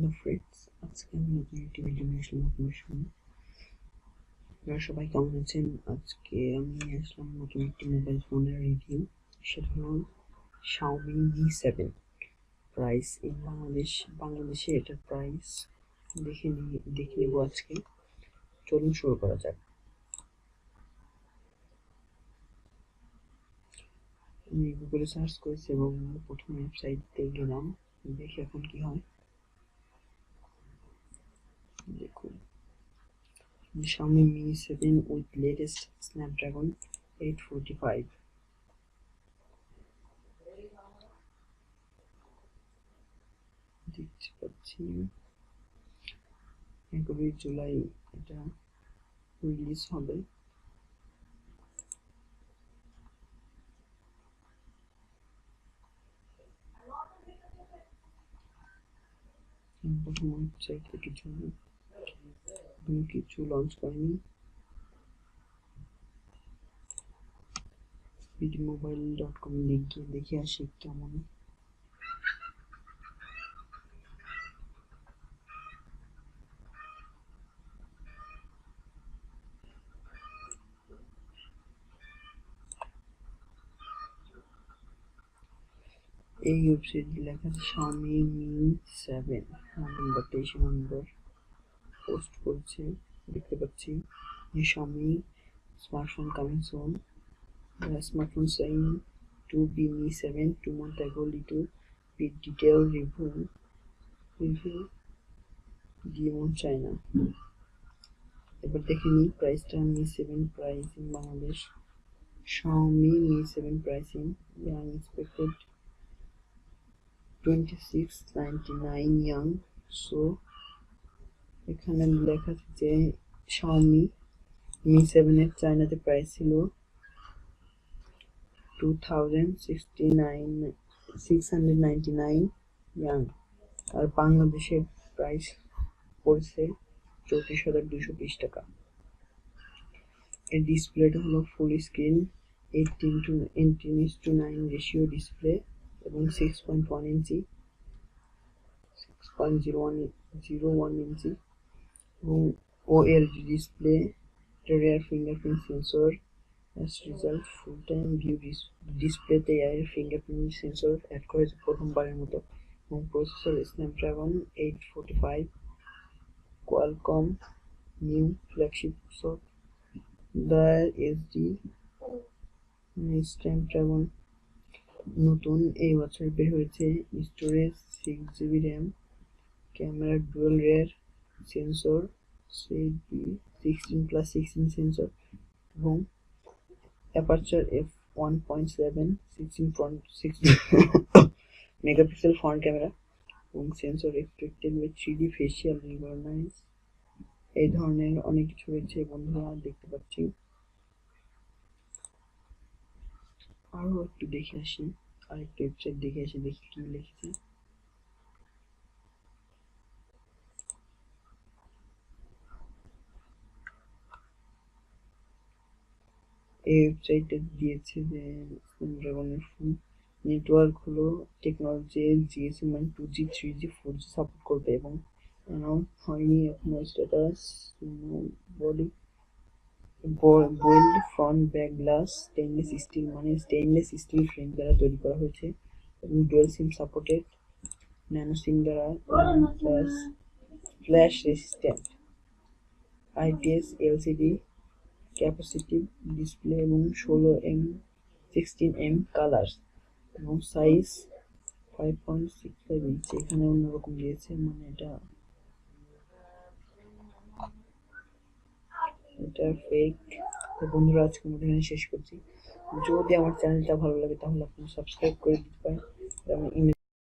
Hello friends, আজকে আমি নতুন একটি ভিডিও নিয়ে আসলাম আপনাদের সামনে। আপনারা সবাই কেমন আছেন? আজকে আমি নিয়ে আসলাম নতুন একটি মোবাইল ফোনের রিভিউ। সেটা হলো xiaomi Mi 7। প্রাইস ইন বাংলাদেশে এটার প্রাইস দেখে নেব আজকে। চলুন শুরু করা যাক। আমি গুগলে সার্চ করেছি এবং প্রথম ওয়েবসাইটে গেলাম, দেখি এখন কি হয়। দেখুন, xiaomi Mi 7 with latest Snapdragon 845। দেখতে পাচ্ছি 11 জুলাই এটা রিলিজ হবে। প্রথম ওয়েবসাইট থেকে কিছু লঞ্চ করেনি। bdmobile.com লিখে দেখে আসি কেমন। এই ওয়েবসাইটে লেখা আছে xiaomi Mi 7 নাম্বারটা এসে নাম্বার পোস্ট করছে। দেখতে পাচ্ছি যে xiaomi smartphone coming soon. The smartphone saying to be Mi 7 2 months ago little bit detailed review demo China। এবার দেখে নিই প্রাইসটা। Mi 7 price in Bangladesh. xiaomi Mi 7 pricing young expected 2699 young। So এখানে লেখা আছে যে xiaomi Mi 7 এর চায়নাতে প্রাইস ছিল 2699 ইয়াং, আর বাংলাদেশের প্রাইস পড়ছে 34,220 টাকা। এর ডিসপ্লেটা হলো ফুল স্ক্রিন 18:9 রেশিও ডিসপ্লে এবং 6.1 ইঞ্চি 6.01 ইঞ্চি এবং OLED display, rear fingerprint sensor. As result, full-time view ডিসপ্লেতে এর ফিঙ্গারপ্রিন্ট সেন্সর অ্যাড করেছে প্রথমবারের মতো এবং processor Snapdragon 845 Qualcomm new flagship processor. Snapdragon নতুন এই বছর বের হয়েছে। Storage 6GB RAM, camera dual rear sensor 16+16 sensor এবং aperture f1.7 16 megapixel front camera এবং sensor expecteble 3D facial recognise. এই ধরনের অনেক কিছু রয়েছে বন্ধুরা, দেখতে পাচ্ছি। আরো একটু দেখে আসি, আরেকটা ওয়েবসাইট দেখে আসি, দেখি কি লিখেছে। এই ওয়েবসাইটে দিয়েছে যে স্ন্যাপড্রাগনের ফুল নেটওয়ার্ক হলো technology GSM 2G 3G 4G support করবে এবং অ্যানাউন্স হয়নি এখনো status. Body bold front back glass stainless steel, মানে স্টেইনলেস স্টিল ফ্রেম দ্বারা তৈরি করা হয়েছে এবং dual SIM supported, nano SIM দ্বারা flash resistant, IPS LCD capacitive display এবং 16mm কালার এবং সাইজ 5.65 ইঞ্চি। এখানে অন্যরকম দিয়েছে, মানে এটা ফেক। তো বন্ধুরা, আজকে মধ্যে এখানে শেষ করছি। যদি আমার চ্যানেলটা ভালো লাগে তাহলে আপনি সাবস্ক্রাইব করে দিতে পারেন এবং